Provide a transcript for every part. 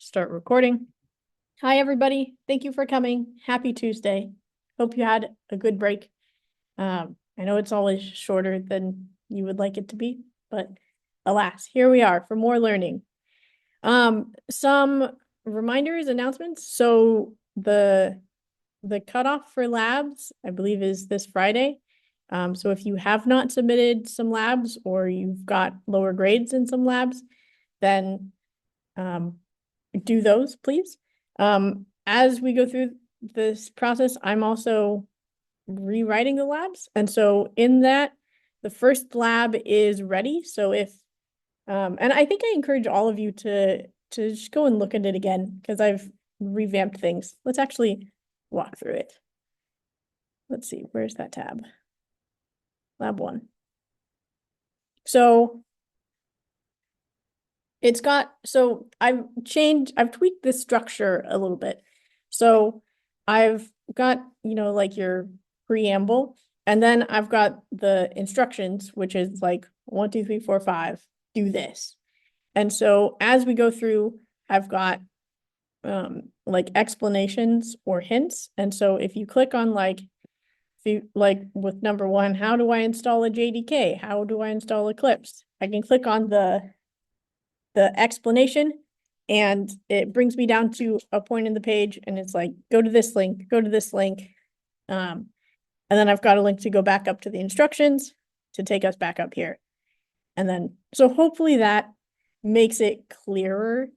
start recording. Hi, everybody. Thank you for coming. Happy Tuesday. Hope you had a good break. I know it's always shorter than you would like it to be, but alas, here we are for more learning. Some reminders, announcements. So the cutoff for labs, I believe, is this Friday. So if you have not submitted some labs or you've got lower grades in some labs, then do those, please. As we go through this process, I'm also rewriting the labs. And so in that, the first lab is ready. So if, and I think I encourage all of you to just go and look at it again because I've revamped things. Let's actually walk through it. Let's see, where's that tab? Lab 1. So it's got, so I've tweaked the structure a little bit. So I've got, like your preamble, and then I've got the instructions, which is like 1, 2, 3, 4, 5, do this. And so as we go through, I've got like explanations or hints. And so if you click on with number 1, how do I install a JDK? How do I install Eclipse? I can click on the explanation, and it brings me down to a point in the page, and it's like, go to this link, go to this link. And then I've got a link to go back up to the instructions to take us back up here. And then, so hopefully that makes it clearer,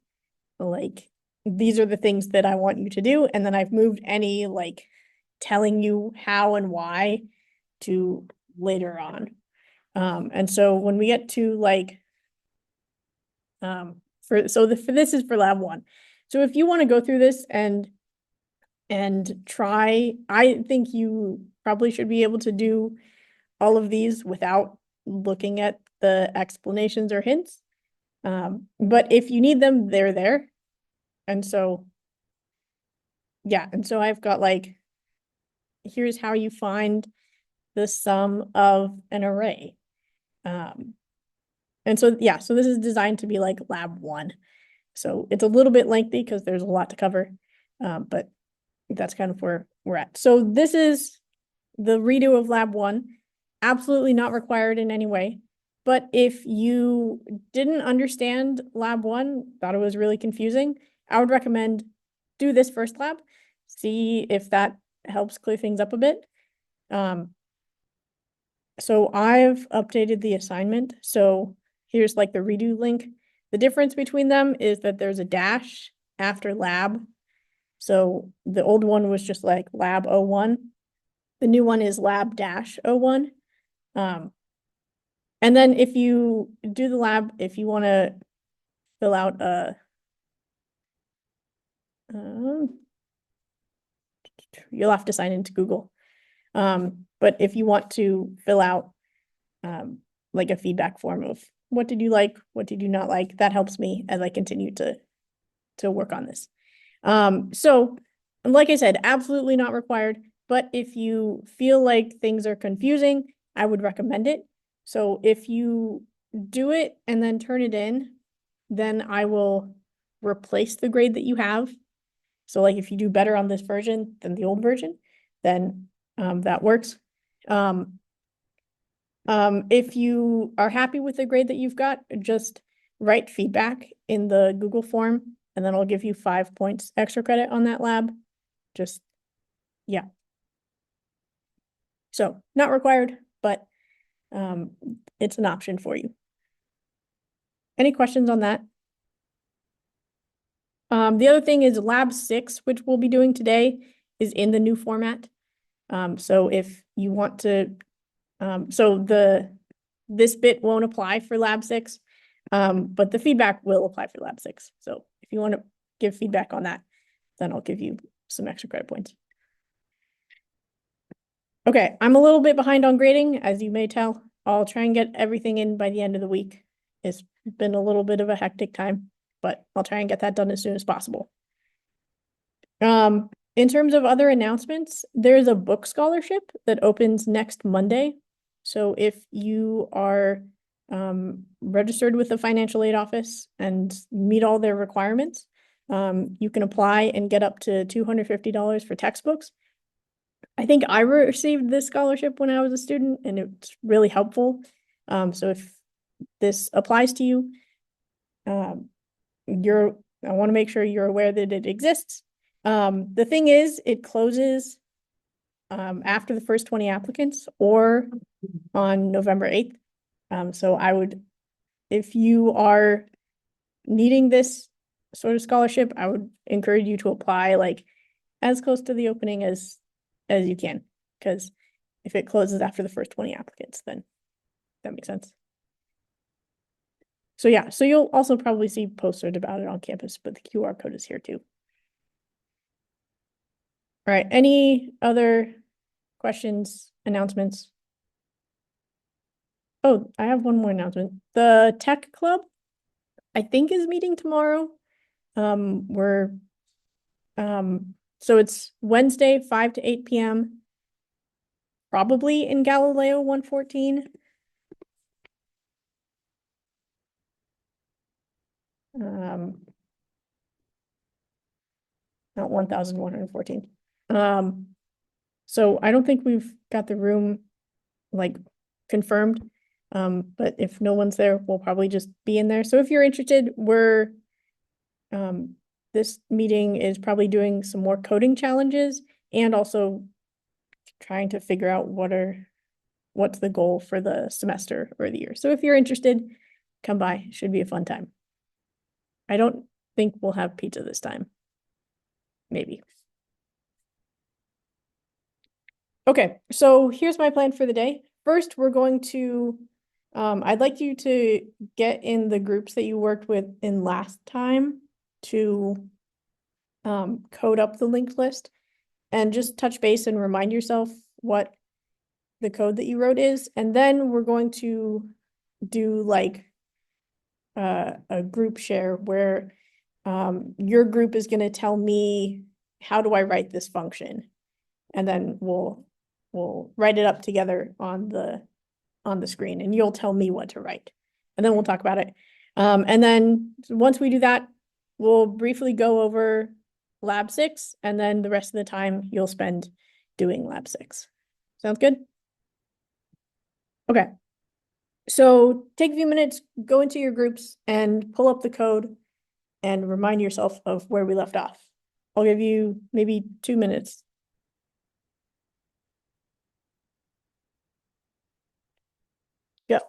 like, these are the things that I want you to do. And then I've moved any like telling you how and why to later on. And so when we get to like, this is for lab 1. So if you want to go through this and try, I think you probably should be able to do all of these without looking at the explanations or hints. But if you need them, they're there. And so, yeah, and so I've got like, here's how you find the sum of an array. And so, yeah, so this is designed to be like lab 1. So it's a little bit lengthy because there's a lot to cover, but that's kind of where we're at. So this is the redo of lab 1, absolutely not required in any way. But if you didn't understand lab 1, thought it was really confusing, I would recommend do this first lab, see if that helps clear things up a bit. So I've updated the assignment. So here's like the redo link. The difference between them is that there's a dash after lab. So the old one was just like lab 01. The new one is lab dash 01. And then if you do the lab, if you want to fill out you'll have to sign into Google. But if you want to fill out like a feedback form of what did you like, what did you not like, that helps me as I continue to work on this. So like I said, absolutely not required, but if you feel like things are confusing, I would recommend it. So if you do it and then turn it in, then I will replace the grade that you have. So like if you do better on this version than the old version, then that works. If you are happy with the grade that you've got, just write feedback in the Google form, and then I'll give you 5 points extra credit on that lab. Just, yeah. So not required, but it's an option for you. Any questions on that? The other thing is lab 6, which we'll be doing today, is in the new format. So if you want to, this bit won't apply for lab 6, but the feedback will apply for lab 6. So if you want to give feedback on that, then I'll give you some extra credit points. Okay, I'm a little bit behind on grading, as you may tell. I'll try and get everything in by the end of the week. It's been a little bit of a hectic time, but I'll try and get that done as soon as possible. In terms of other announcements, there's a book scholarship that opens next Monday. So if you are registered with the financial aid office and meet all their requirements, You can apply and get up to $250 for textbooks. I think I received this scholarship when I was a student, and it's really helpful. So if this applies to you, I want to make sure you're aware that it exists. The thing is, it closes after the first 20 applicants or on November 8th. So if you are needing this sort of scholarship, I would encourage you to apply like as close to the opening as you can, because if it closes after the first 20 applicants, then that makes sense. So yeah, so you'll also probably see posters about it on campus, but the QR code is here too. All right, any other questions, announcements? Oh, I have one more announcement. The tech club, I think, is meeting tomorrow. So it's Wednesday, 5 to 8 p.m. Probably in Galileo 114. Not 1114. So I don't think we've got the room like confirmed. But if no one's there, we'll probably just be in there. So if you're interested, this meeting is probably doing some more coding challenges and also trying to figure out what's the goal for the semester or the year. So if you're interested, come by. Should be a fun time. I don't think we'll have pizza this time. Maybe. Okay, so here's my plan for the day. First, we're going to, I'd like you to get in the groups that you worked with in last time to code up the linked list and just touch base and remind yourself what the code that you wrote is. And then we're going to do like a group share where your group is going to tell me, how do I write this function? And then we'll write it up together on the screen, and you'll tell me what to write. And then we'll talk about it. And then once we do that, we'll briefly go over lab 6, and then the rest of the time you'll spend doing lab 6. Sounds good? Okay. So take a few minutes, go into your groups and pull up the code and remind yourself of where we left off. I'll give you maybe 2 minutes. Go.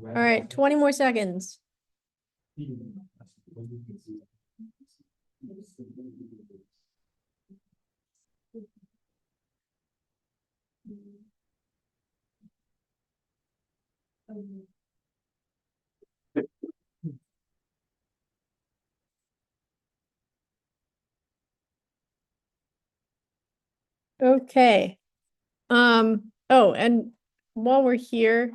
All right, 20 more seconds. Okay. Oh, and while we're here,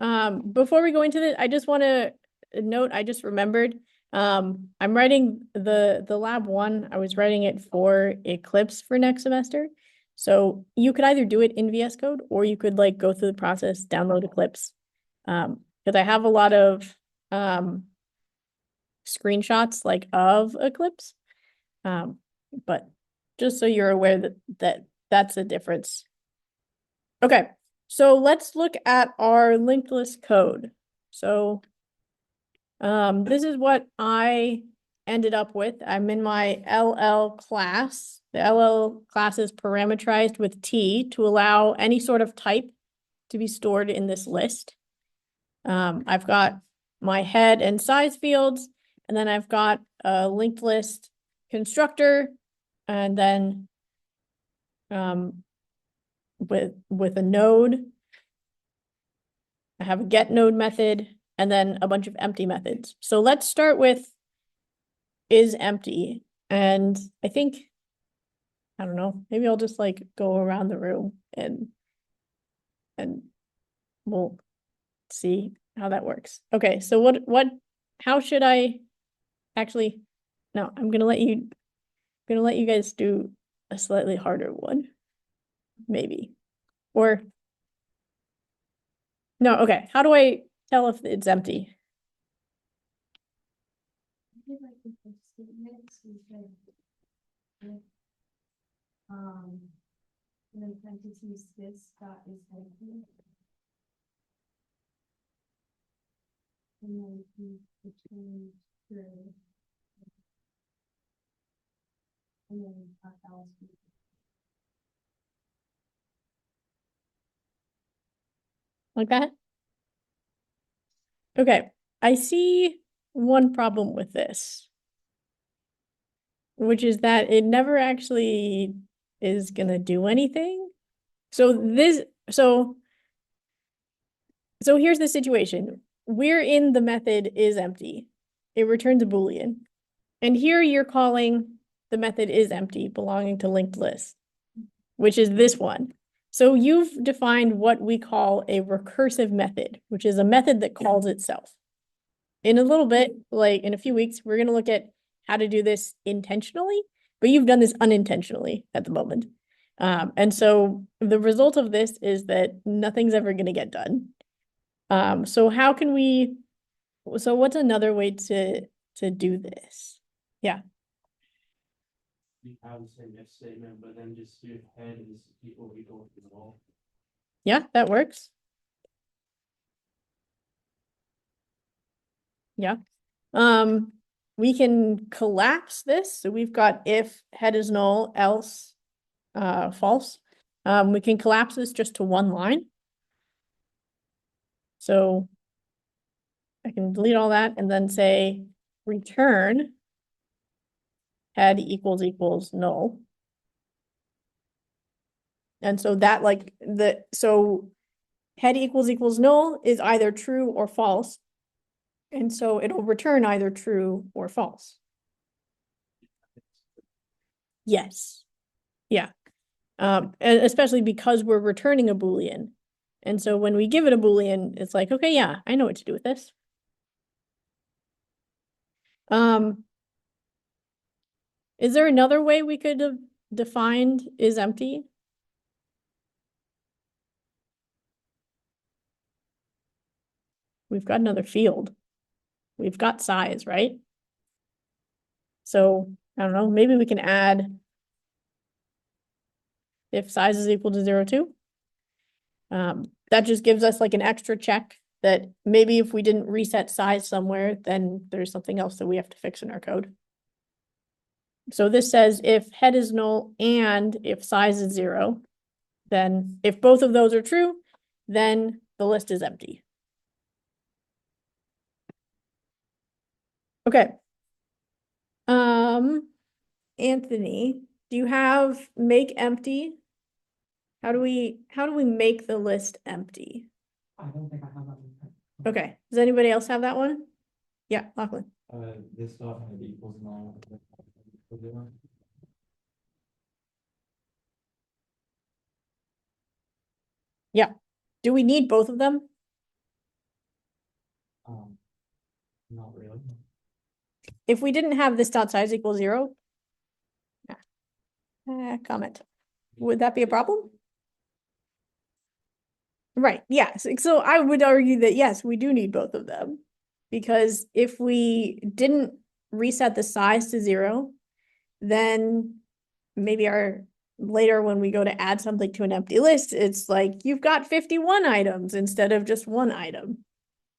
before we go into this, I just want to note, I just remembered, I'm writing the lab one, I was writing it for Eclipse for next semester. So you could either do it in VS Code or you could like go through the process, download Eclipse. Because I have a lot of screenshots like of Eclipse. But just so you're aware that's a difference. Okay, so let's look at our linked list code. So this is what I ended up with. I'm in my LL class. The LL class is parameterized with T to allow any sort of type to be stored in this list. I've got my head and size fields, and then I've got a linked list constructor, and then with a node, I have a get node method, and then a bunch of empty methods. So let's start with is empty. And I think, I don't know, maybe I'll just like go around the room and we'll see how that works. Okay, so how should I actually, no, I'm gonna let you guys do a slightly harder one, maybe. Or, no, okay, how do I tell if it's empty? And then parentheses this dot is empty. And then we return through. And then else. Like that? Okay, I see one problem with this, which is that it never actually is gonna do anything. So here's the situation. We're in the method is empty. It returns a Boolean. And here you're calling the method is empty belonging to linked list, which is this one. So you've defined what we call a recursive method, which is a method that calls itself. In a little bit, like in a few weeks, we're going to look at how to do this intentionally, but you've done this unintentionally at the moment. And so the result of this is that nothing's ever going to get done. So what's another way to do this? Yeah. You have the same if statement, but then just do head is equal to null. Yeah, that works. Yeah. We can collapse this. So we've got if head is null, else false. We can collapse this just to one line. So I can delete all that and then say return head equals null. And so that so head equals null is either true or false. And so it'll return either true or false. Yes. Yeah. And especially because we're returning a Boolean. And so when we give it a Boolean, it's like, okay, yeah, I know what to do with this. Is there another way we could have defined is empty? We've got another field. We've got size, right? So I don't know, maybe we can add if size is equal to 0, 2. That just gives us like an extra check that maybe if we didn't reset size somewhere, then there's something else that we have to fix in our code. So this says if head is null and if size is 0, then if both of those are true, then the list is empty. Okay. Anthony, do you have make empty? How do we make the list empty? I don't think I have that. Okay. Does anybody else have that one? Yeah, Lachlan. This dot head equals null. Yeah. Do we need both of them? Not really. If we didn't have this dot size equals 0, comment. Would that be a problem? Right, yes. So I would argue that yes, we do need both of them. Because if we didn't reset the size to 0, then maybe later when we go to add something to an empty list, it's like you've got 51 items instead of just one item.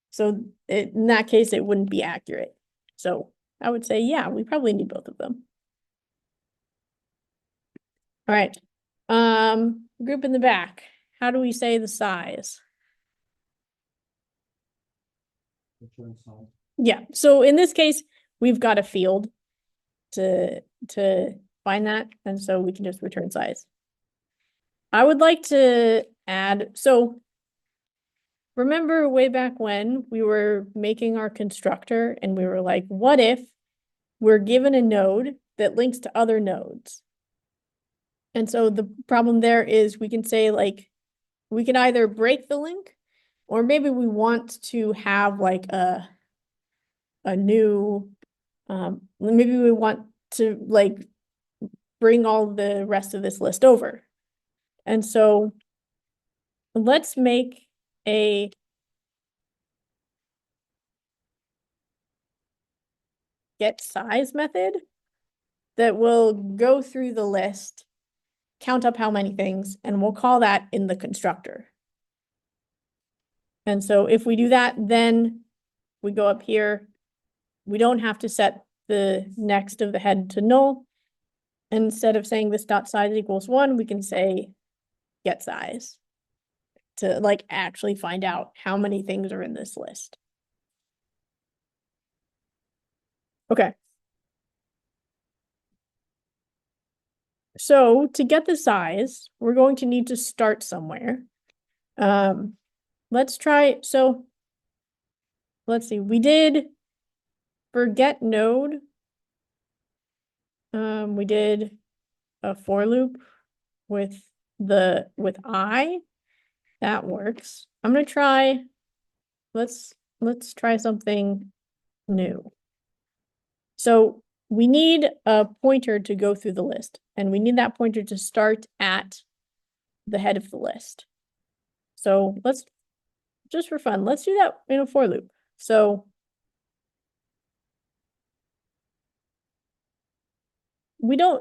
So in that case, it wouldn't be accurate. So I would say, yeah, we probably need both of them. All right. Group in the back. How do we say the size? Yeah, so in this case, we've got a field to find that, and so we can just return size. I would like to add, so remember way back when we were making our constructor and we were like, what if we're given a node that links to other nodes? And so the problem there is we can say like, we can either break the link or maybe we want to have like a new, maybe we want to like bring all the rest of this list over. And so let's make a get size method that will go through the list, count up how many things, and we'll call that in the constructor. And so if we do that, then we go up here. We don't have to set the next of the head to null. Instead of saying this dot size equals 1, we can say get size to like actually find out how many things are in this list. Okay. So to get the size, we're going to need to start somewhere. Let's try, so let's see, we did for get node, we did a for loop with I. That works. I'm gonna try, let's try something new. So we need a pointer to go through the list, and we need that pointer to start at the head of the list. So let's, just for fun, let's do that in a for loop. So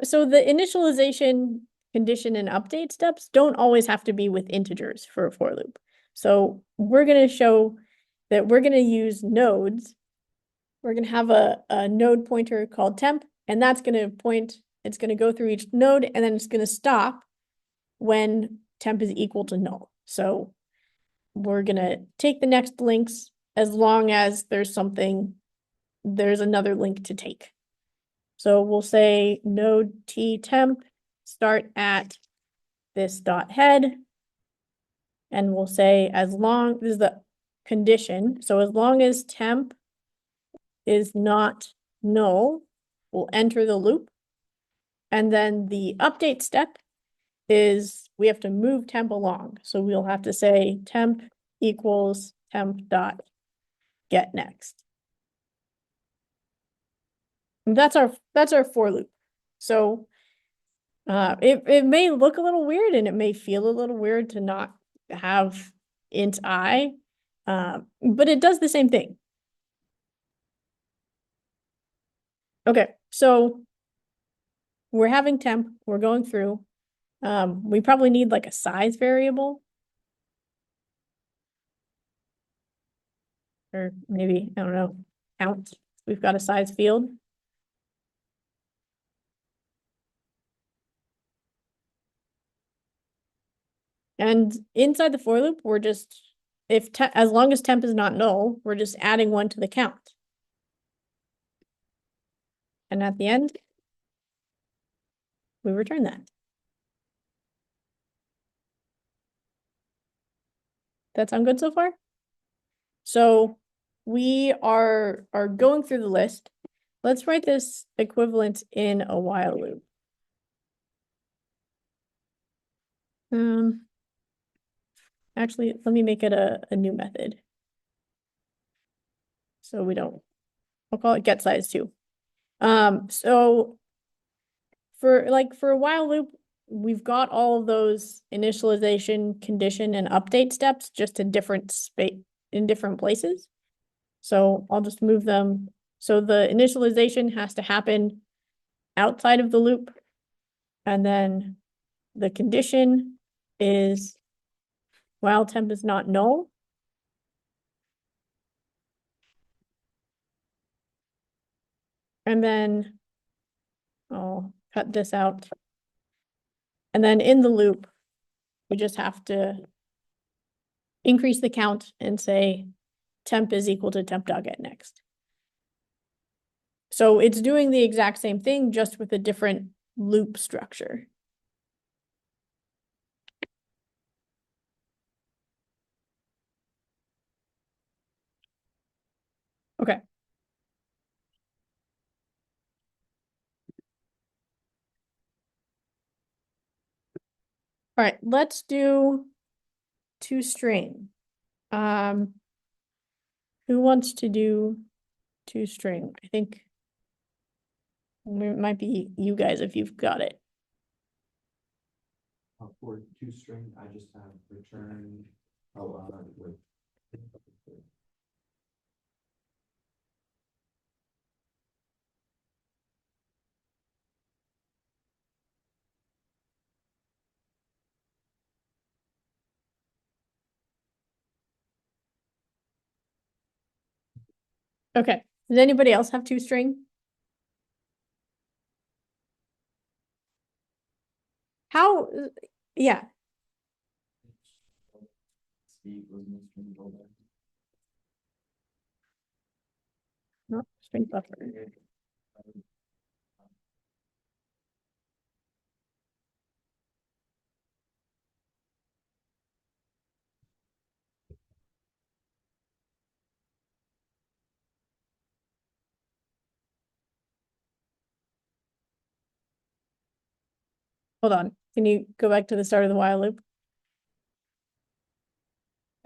so the initialization condition and update steps don't always have to be with integers for a for loop. So we're going to show that we're going to use nodes. We're going to have a node pointer called temp, and that's going to point, it's going to go through each node, and then it's going to stop when temp is equal to null. So we're going to take the next links as long as there's another link to take. So we'll say node t temp start at this dot head. And we'll say this is the condition. So as long as temp is not null, we'll enter the loop. And then the update step is we have to move temp along. So we'll have to say temp equals temp dot get next. And that's our for loop. So it may look a little weird and it may feel a little weird to not have int I, but it does the same thing. Okay, so we're having temp, we're going through. We probably need like a size variable. Or maybe, I don't know, count. We've got a size field. And inside the for loop, we're just, as long as temp is not null, we're just adding 1 to the count. And at the end, we return that. That sound good so far? So we are going through the list. Let's write this equivalent in a while loop. actually, let me make it a new method. So we don't, I'll call it get size 2. So for a while loop, we've got all of those initialization, condition, and update steps just in different places. So I'll just move them. So the initialization has to happen outside of the loop. And then the condition is while temp is not null. And then I'll cut this out. And then in the loop, we just have to increase the count and say temp is equal to temp.getNext. So it's doing the exact same thing, just with a different loop structure. Okay. All right, let's do toString. Who wants to do toString? I think it might be you guys if you've got it. For toString, I just have return, with. Okay. Does anybody else have toString? How, yeah, Steve was in the string builder. not string buffer. Hold on. Can you go back to the start of the while loop?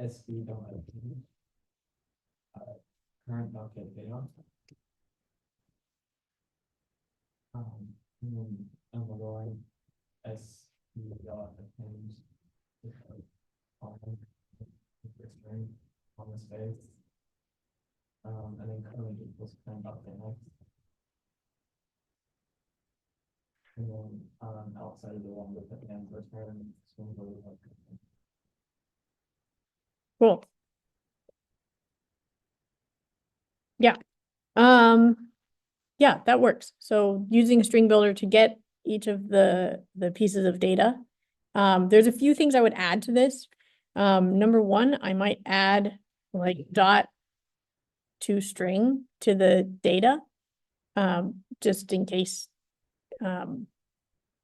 SB don't have. Current docket data. And then on the line, SB dot append. On the space. And then current equals current docket next. And then, outside of the one with the and return. Cool. Yeah. Yeah, that works. So using a string builder to get each of the pieces of data. There's a few things I would add to this. Number one, I might add like dot toString to the data. Just in case.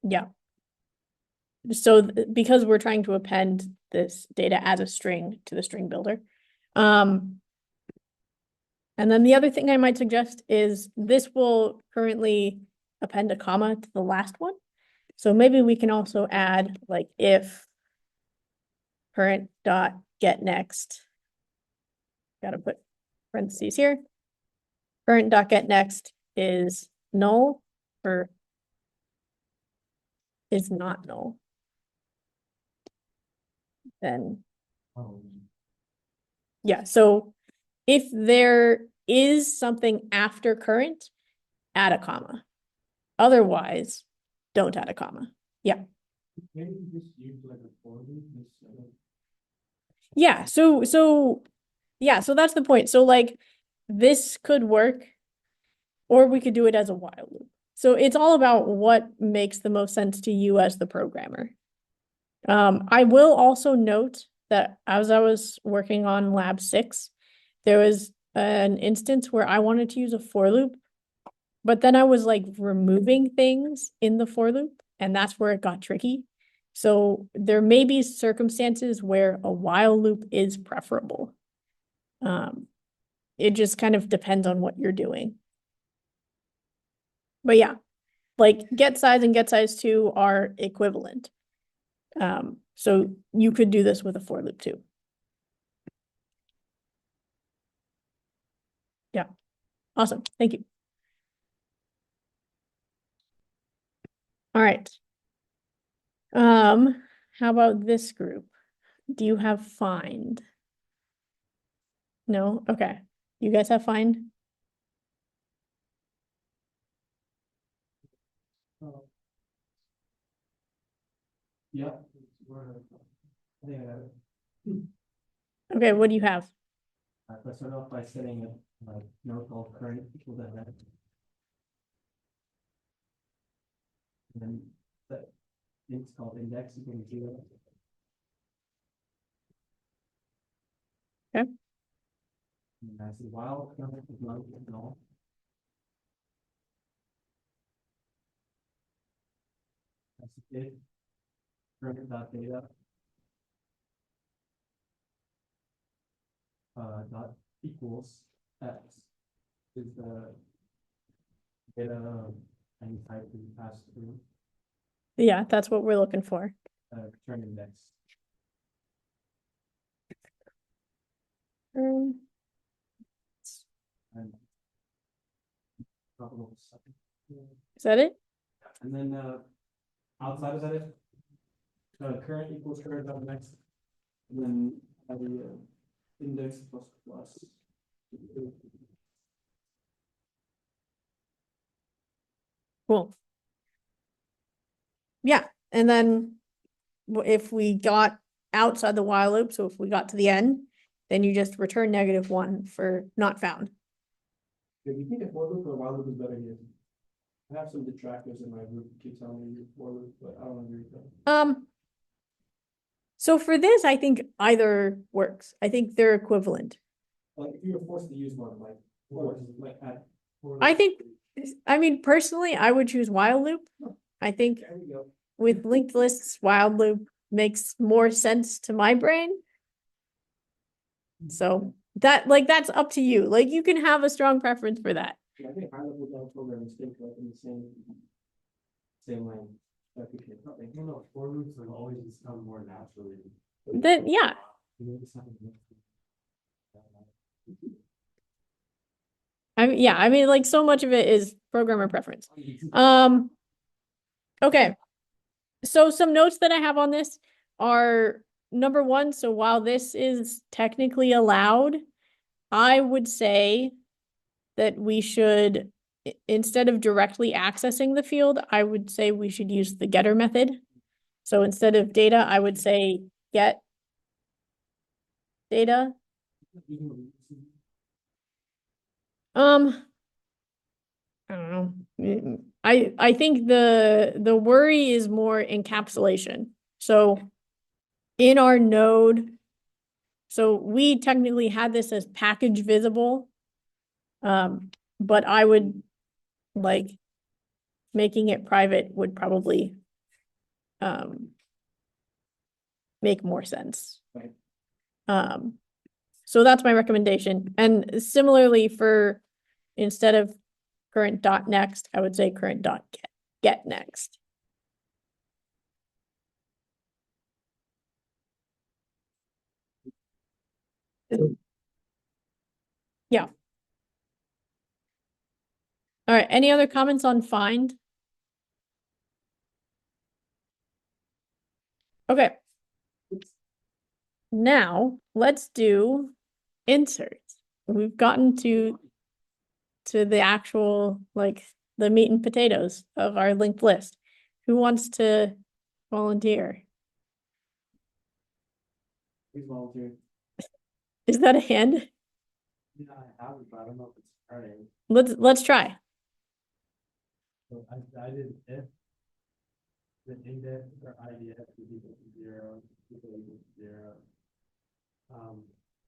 Yeah. So because we're trying to append this data as a string to the string builder. And then the other thing I might suggest is this will currently append a comma to the last one. So maybe we can also add like if current dot get next. Gotta put parentheses here. Current dot get next is null or is not null. Then yeah, so if there is something after current, add a comma. Otherwise, don't add a comma. Yeah. Maybe just use like a for loop instead of. Yeah, yeah, so that's the point. So like this could work, or we could do it as a while loop. So it's all about what makes the most sense to you as the programmer. I will also note that as I was working on lab 6, there was an instance where I wanted to use a for loop, but then I was like removing things in the for loop, and that's where it got tricky. So there may be circumstances where a while loop is preferable. It just kind of depends on what you're doing. But yeah, like get size and get size 2 are equivalent. So you could do this with a for loop too. Yeah, awesome, thank you. All right. How about this group? Do you have find? No? Okay. You guys have find? Yeah. I think I got it. Okay, what do you have? I start off by setting a node called current equal to that. And then that it's called index equal to 0. Okay. And I say while current is not equal to null. That's it. Current dot data. Dot equals x is the data of any type that you pass through Yeah, that's what we're looking for. return index. Um, And probably second. is that it? And then outside of that, current equals current dot next, and then the index plus plus. Cool. Yeah, and then if we got outside the while loop, so if we got to the end, then you just return -1 for not found. If you think a for loop or a while loop is better here. I have some detractors in my group who keep telling me for loop, but I don't agree with that. So for this, I think either works. I think they're equivalent. Like if you were forced to use one, like at. I think, I mean, personally, I would choose while loop. I think There we go. with linked lists, while loop makes more sense to my brain. So that's up to you. Like you can have a strong preference for that. I think high level Java programmers think like in the same language. I don't know, for loops have always just come more naturally. Then yeah. I mean, like so much of it is programmer preference. Okay. So some notes that I have on this are number one. So while this is technically allowed, I would say that we should, instead of directly accessing the field, I would say we should use the getter method. So instead of data, I would say get data. I don't know. I think the worry is more encapsulation. So in our node, so we technically had this as package visible. But I would like making it private would probably make more sense. Right. So that's my recommendation. And similarly for instead of current dot next, I would say current dot get next. Yeah. All right. Any other comments on find? Okay. Now let's do insert. We've gotten to the actual like the meat and potatoes of our linked list. Who wants to volunteer? Please volunteer. Is that a hand? Yeah, I have it, but I don't know if it's starting. Let's try. So I did if the index or IDX is equal to 0, equal to 0.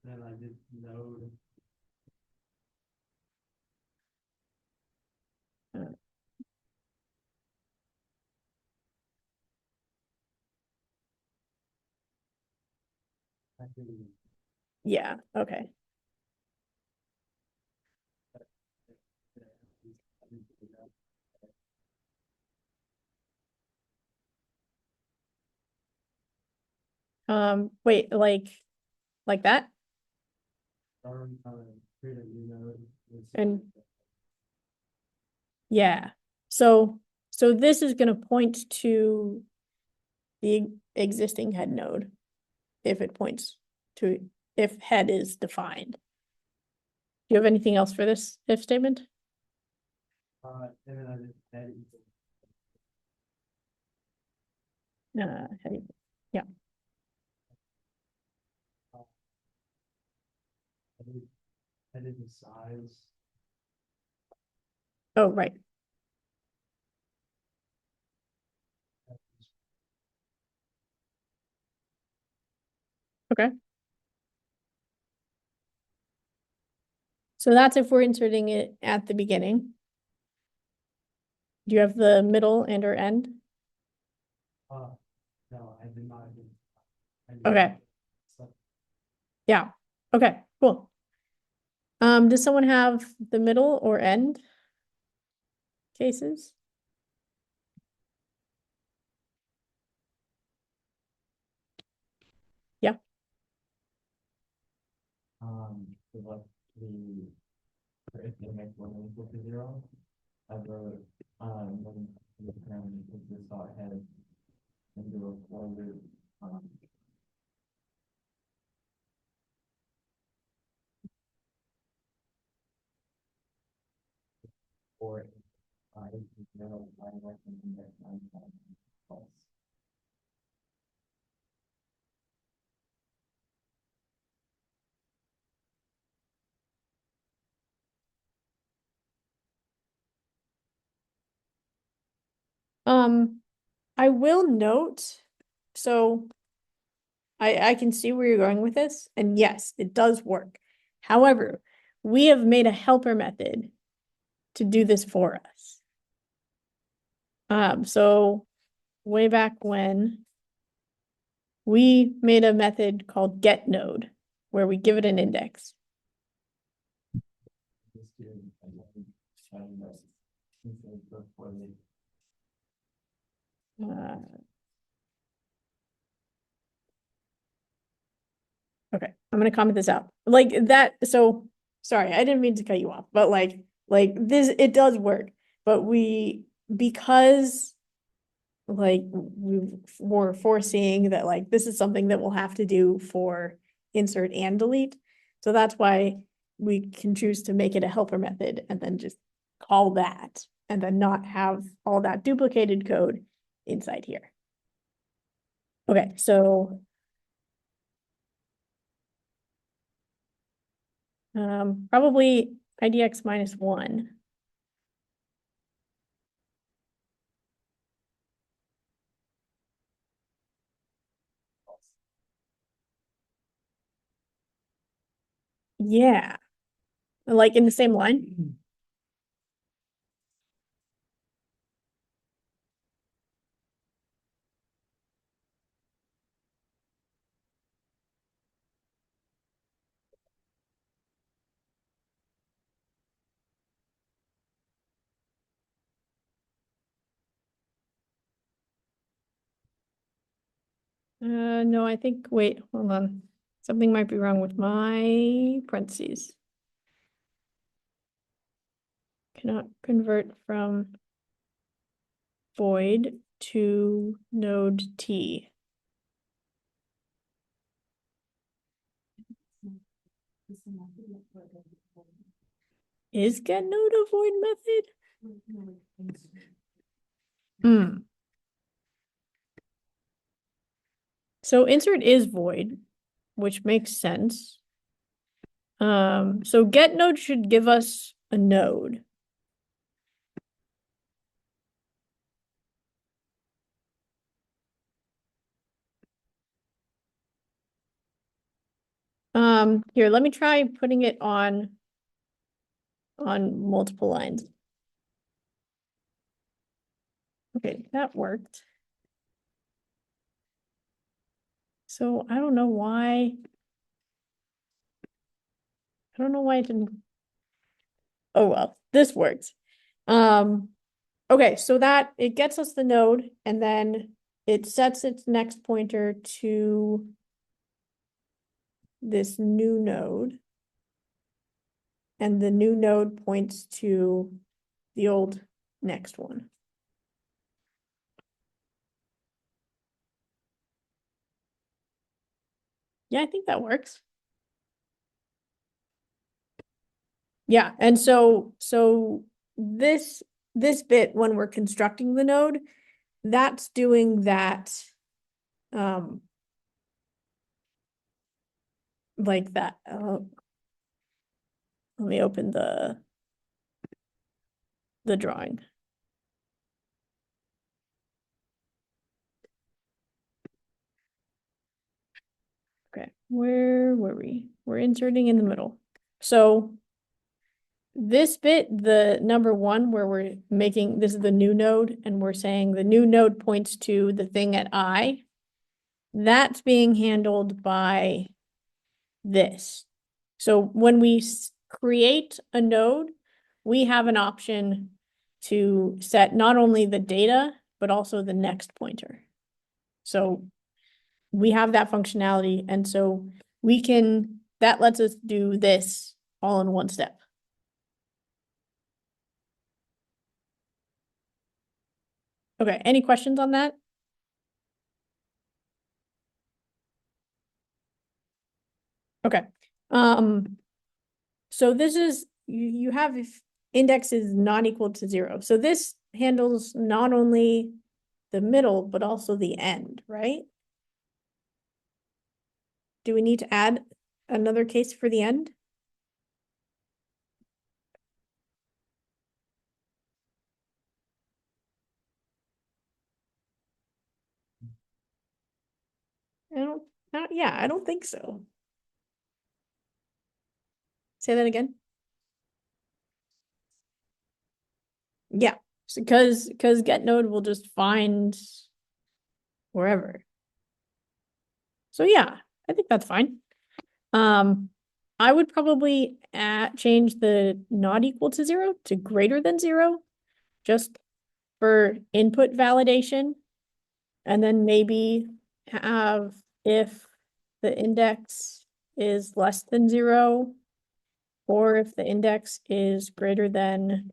Then I did node. Yeah, okay. Wait, like that? Create a new node. And yeah, so this is gonna point to the existing head node if it points to, if head is defined. Do you have anything else for this if statement? And then I just add equal. Head, Edit the size. oh, right. Okay. So that's if we're inserting it at the beginning. Do you have the middle and or end? No, I did not. Okay. Yeah, okay, cool. Does someone have the middle or end cases? Yeah. So like if they make one equal to 0, I wrote, when the parent is this dot head and do a forward, or I equals 0, I reckon index 9 false. I will note, so I can see where you're going with this, and yes, it does work. However, we have made a helper method to do this for us. So way back when we made a method called getNode, where we give it an index. Just do, and that's instead of for the Okay, I'm gonna comment this out. Like that, so sorry, I didn't mean to cut you off, but like this, it does work. But because like we were foreseeing that like this is something that we'll have to do for insert and delete. So that's why we can choose to make it a helper method and then just call that and then not have all that duplicated code inside here. Okay, so probably IDX -1. Yeah, like in the same line. No, I think, wait, hold on. Something might be wrong with my parentheses. Cannot convert from void to node T. Is get node a void method? Hmm. So insert is void, which makes sense. So get node should give us a node. Here, let me try putting it on multiple lines. Okay, that worked. So I don't know why. I don't know why it didn't. Oh, well, this works. Okay, so that it gets us the node and then it sets its next pointer to this new node. And the new node points to the old next one. Yeah, I think that works. Yeah, and so this bit, when we're constructing the node, that's doing that like that. Let me open the drawing. Okay, where were we? We're inserting in the middle. So this bit, the number one, where we're making, this is the new node, and we're saying the new node points to the thing at I, that's being handled by this. So when we create a node, we have an option to set not only the data, but also the next pointer. So we have that functionality, and so that lets us do this all in one step. Okay, any questions on that? Okay. So this is, you have if index is not equal to 0. So this handles not only the middle, but also the end, right? Do we need to add another case for the end? Yeah, I don't think so. Say that again. Yeah, because get node will just find wherever. So yeah, I think that's fine. I would probably change the not equal to 0 to greater than 0, just for input validation. And then maybe have if the index is less than 0, or if the index is greater than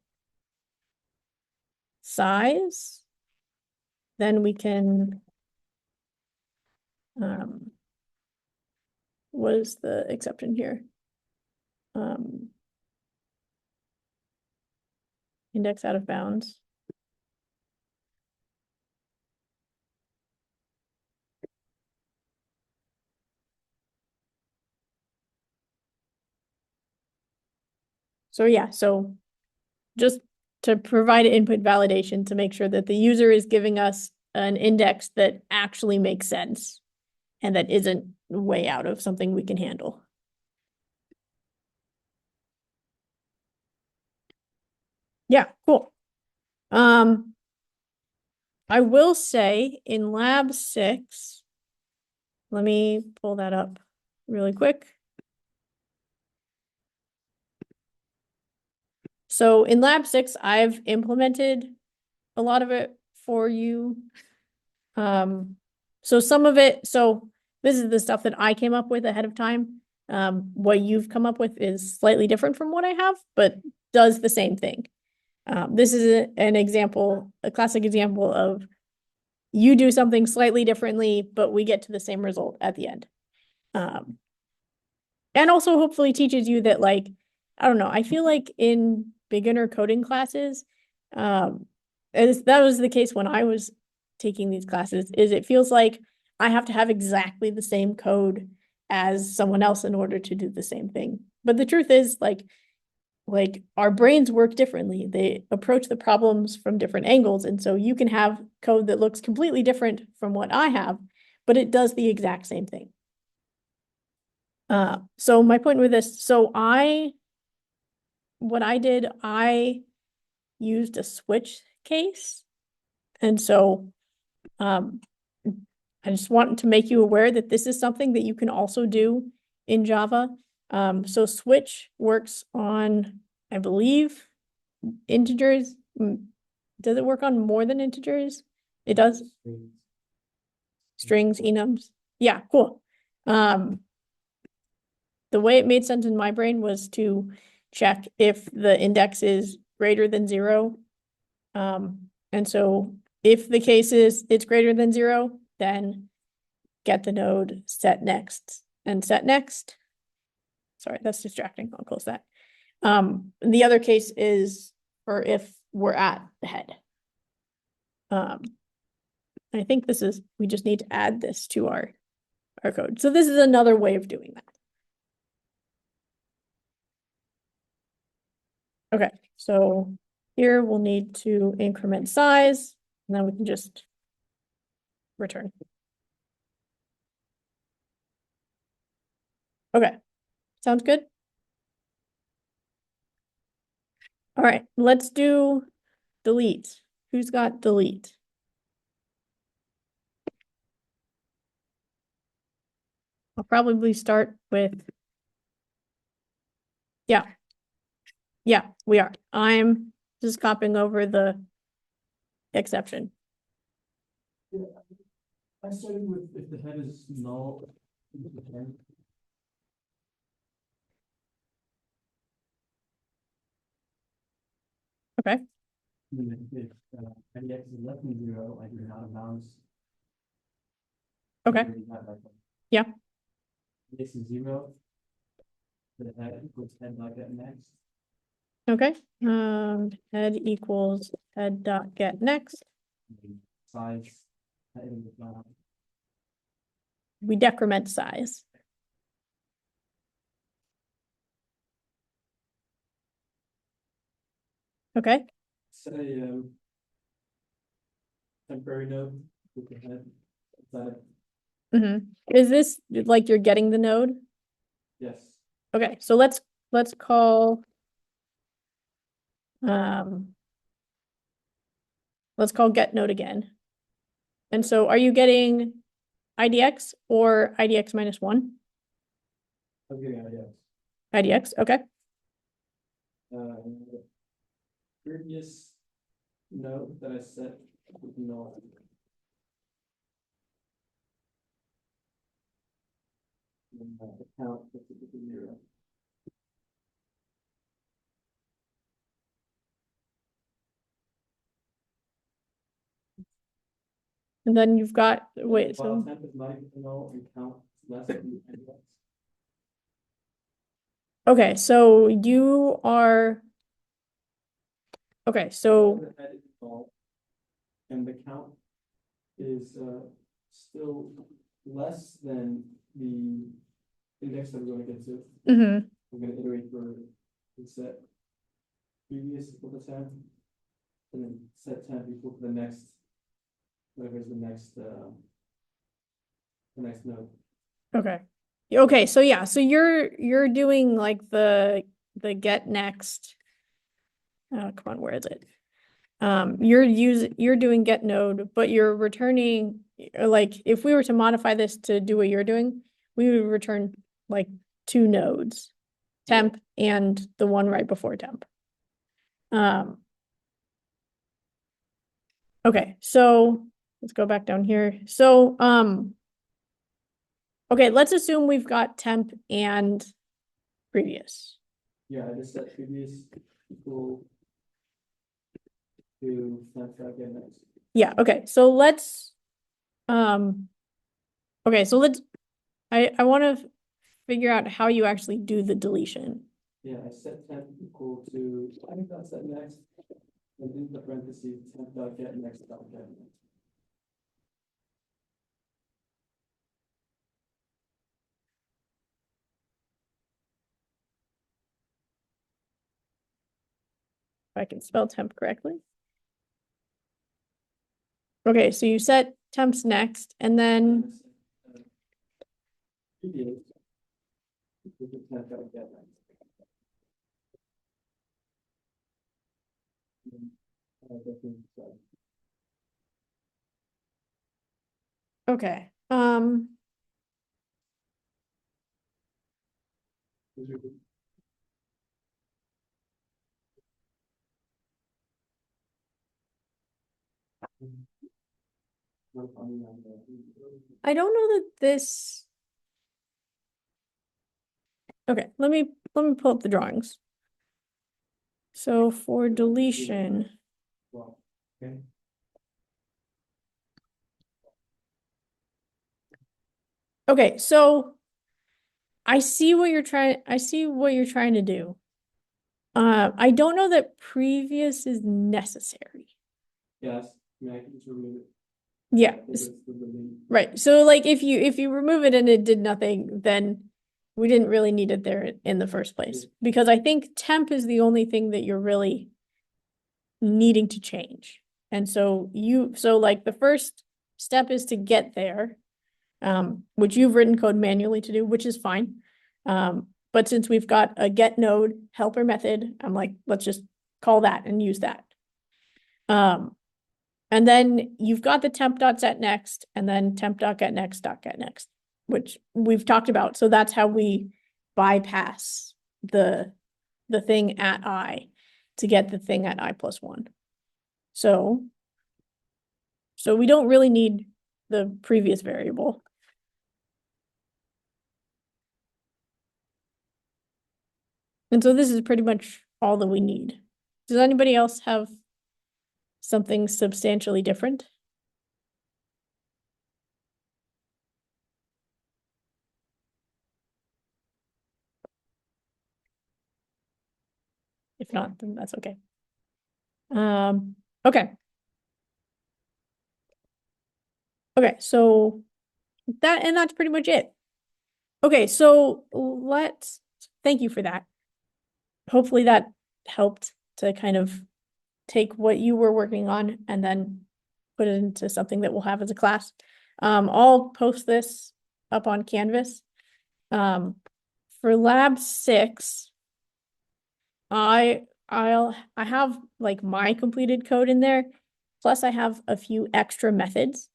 size, then we can, what is the exception here? Index out of bounds. So yeah, so just to provide input validation to make sure that the user is giving us an index that actually makes sense and that isn't way out of something we can handle. Yeah, cool. I will say in lab 6, let me pull that up really quick. So in lab 6, I've implemented a lot of it for you. So some of it, so this is the stuff that I came up with ahead of time. What you've come up with is slightly different from what I have, but does the same thing. This is an example, a classic example of you do something slightly differently, but we get to the same result at the end. And also hopefully teaches you that, like, I don't know, I feel like in beginner coding classes, that was the case when I was taking these classes, is it feels like I have to have exactly the same code as someone else in order to do the same thing. But the truth is, like our brains work differently. They approach the problems from different angles. And so you can have code that looks completely different from what I have, but it does the exact same thing. So my point with this, what I did, I used a switch case. And so, I just want to make you aware that this is something that you can also do in Java. So switch works on, I believe, integers. Does it work on more than integers? It does. Strings, enums. Yeah, cool. the way it made sense in my brain was to check if the index is greater than 0. And so if the case is it's greater than 0, then get the node, set next, and set next. Sorry, that's distracting. I'll close that. The other case is for if we're at the head. I think we just need to add this to our code. So this is another way of doing that. Okay, so here we'll need to increment size, and then we can just return. Okay, sounds good. All right, let's do delete. Who's got delete? I'll probably start with, yeah, we are. I'm just copying over the exception. Yeah, I started with if the head is null. Okay. And then if index is less than 0, like you're out of bounds. Okay. Yeah. This is 0. The head equals head like that next. Okay. Head equals head dot get next. Size. We decrement size. Okay. Say temporary node with the head. Is this like you're getting the node? Yes. Okay, so let's call get node again. And so are you getting IDX or IDX minus 1? I'm getting IDX. IDX, okay. Previous node that I set with null. Account with the 0. And then you've got, wait, File so, temp is not null and count less than IDX. okay, so you are, okay, so, The head is null, and the count is still less than the index that we're going to get to. We're going to iterate for the set previous equal to 10, and then set 10 equal to the next, whatever is the next node. okay. Okay, so yeah, so you're doing like the get next. Oh, come on, where is it? You're doing get node, but you're returning, like, if we were to modify this to do what you're doing, we would return like 2 nodes, temp and the one right before temp. Okay, so let's go back down here. So, okay, let's assume we've got temp and previous. Yeah, I just set previous equal to temp dot get next. Yeah, okay, so let's, okay, so I want to figure out how you actually do the deletion. Yeah, I set temp equal to, I think that's set next, and in the parentheses, temp dot get next dot get next. If I can spell temp correctly. Okay, so you set temps next, and then, Previous equal to temp dot get next. okay, I don't know that this Okay, let me pull up the drawings. So for deletion, Well, okay. okay, so I see what you're trying to do. I don't know that previous is necessary. Yes, I mean, I can just remove it. Yeah, Because it's the delete. right. So like if you remove it and it did nothing, then we didn't really need it there in the first place. Because I think temp is the only thing that you're really needing to change. And so like the first step is to get there, which you've written code manually to do, which is fine. But since we've got a get node helper method, I'm like, let's just call that and use that. And then you've got the temp.setNext and then temp.getNext.getNext, which we've talked about. So that's how we bypass the thing at I to get the thing at I+1. So we don't really need the previous variable. And so this is pretty much all that we need. Does anybody else have something substantially different? If not, then that's okay. Okay. Okay, so that's pretty much it. Okay, so thank you for that. Hopefully that helped to kind of take what you were working on and then put it into something that we'll have as a class. I'll post this up on Canvas. For lab 6, I have like my completed code in there, plus I have a few extra methods.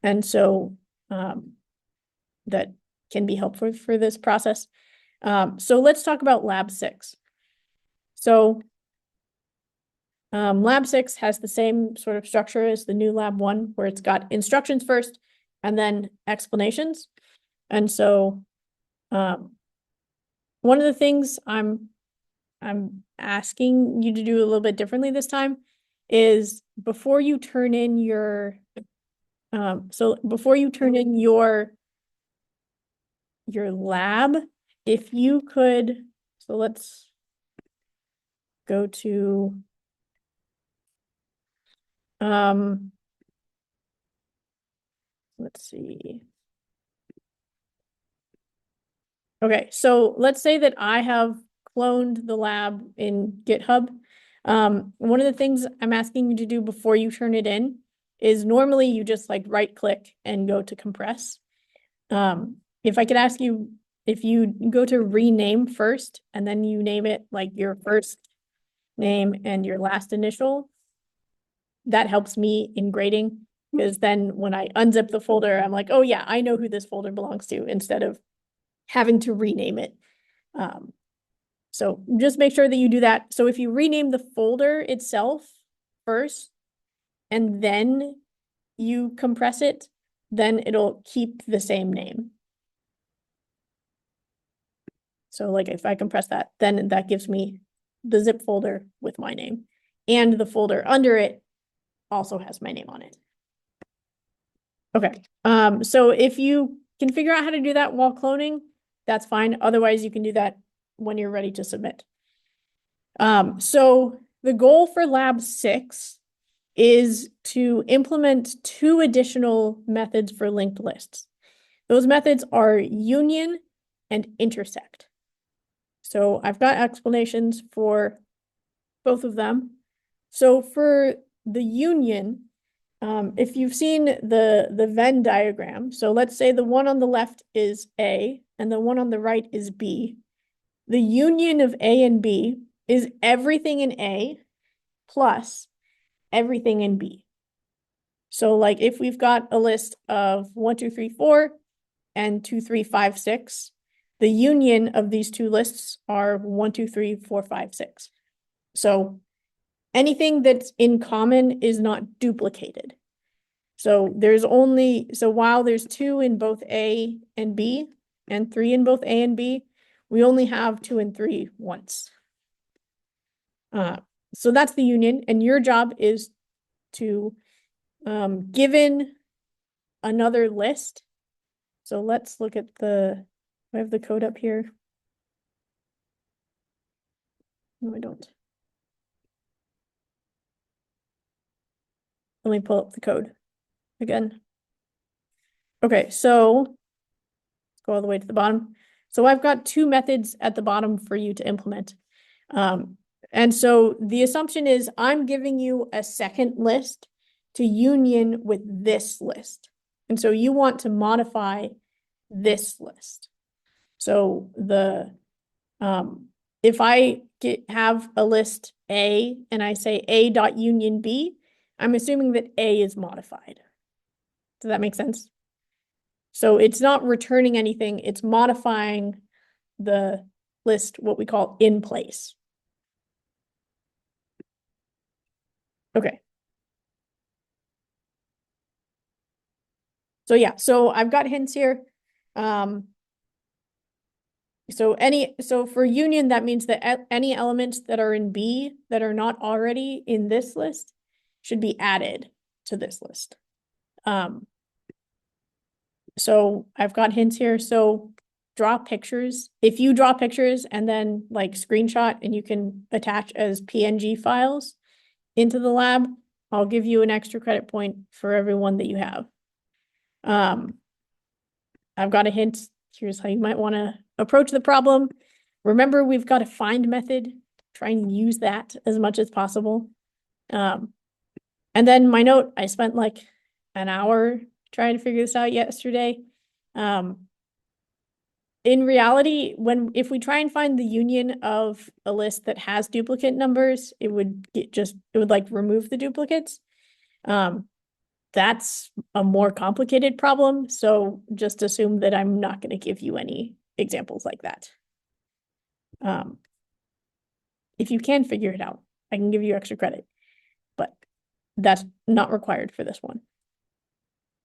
And so that can be helpful for this process. So let's talk about lab 6. So lab 6 has the same sort of structure as the new lab 1, where it's got instructions first and then explanations. And so one of the things I'm asking you to do a little bit differently this time is before you turn in your your lab, if you could, so let's go to let's see. Okay, so let's say that I have cloned the lab in GitHub. One of the things I'm asking you to do before you turn it in is normally you just like right click and go to compress. If I could ask you, if you go to rename first and then you name it like your first name and your last initial, that helps me in grading, because then when I unzip the folder, I'm like, oh yeah, I know who this folder belongs to, instead of having to rename it. So just make sure that you do that. So if you rename the folder itself first and then you compress it, then it'll keep the same name. So like if I compress that, then that gives me the zip folder with my name, and the folder under it also has my name on it. Okay, so if you can figure out how to do that while cloning, that's fine. Otherwise, you can do that when you're ready to submit. So the goal for lab 6 is to implement 2 additional methods for linked lists. Those methods are union and intersect. So I've got explanations for both of them. So for the union, if you've seen the Venn diagram, so let's say the one on the left is A and the one on the right is B. The union of A and B is everything in A plus everything in B. So like if we've got a list of 1, 2, 3, 4 and 2, 3, 5, 6, the union of these 2 lists are 1, 2, 3, 4, 5, 6. So anything that's in common is not duplicated. So while there's 2 in both A and B and 3 in both A and B, we only have 2 and 3 once. So that's the union, and your job is to, given another list. So let's look at I have the code up here. No, I don't. Let me pull up the code again. Okay, so let's go all the way to the bottom. So I've got 2 methods at the bottom for you to implement. And so the assumption is I'm giving you a second list to union with this list. And so you want to modify this list. So if I have a list A and I say A dot union B, I'm assuming that A is modified. Does that make sense? So it's not returning anything, it's modifying the list, what we call in place. Okay. So yeah, so I've got hints here. So for union, that means that any elements that are in B that are not already in this list should be added to this list. So I've got hints here. So draw pictures. If you draw pictures and then like screenshot and you can attach as PNG files into the lab, I'll give you an extra credit point for every one that you have. I've got a hint. Here's how you might want to approach the problem. Remember, we've got a find method. Try and use that as much as possible. And then my note, I spent like an hour trying to figure this out yesterday. In reality, if we try and find the union of a list that has duplicate numbers, it would like remove the duplicates. That's a more complicated problem, so just assume that I'm not going to give you any examples like that. If you can figure it out, I can give you extra credit, but that's not required for this one.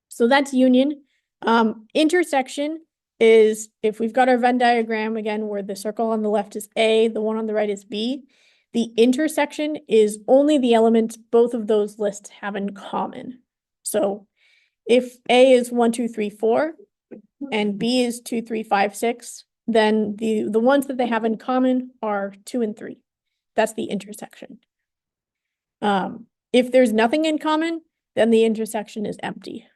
So that's union. Intersection is if we've got our Venn diagram again, where the circle on the left is A, the one on the right is B. The intersection is only the elements both of those lists have in common. So if A is 1, 2, 3, 4, and B is 2, 3, 5, 6, then the ones that they have in common are 2 and 3. That's the intersection. If there's nothing in common, then the intersection is empty.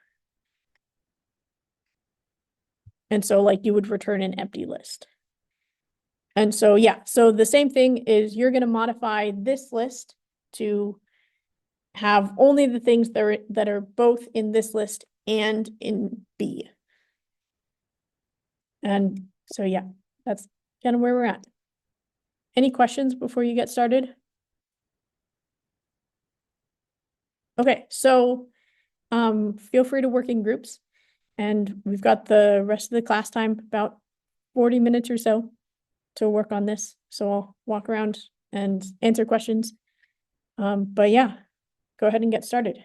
And so like you would return an empty list. And so, yeah, so the same thing is you're going to modify this list to have only the things that are both in this list and in B. And so, yeah, that's kind of where we're at. Any questions before you get started? Okay, so feel free to work in groups, and we've got the rest of the class time, about 40 minutes or so to work on this. So I'll walk around and answer questions. But yeah, go ahead and get started.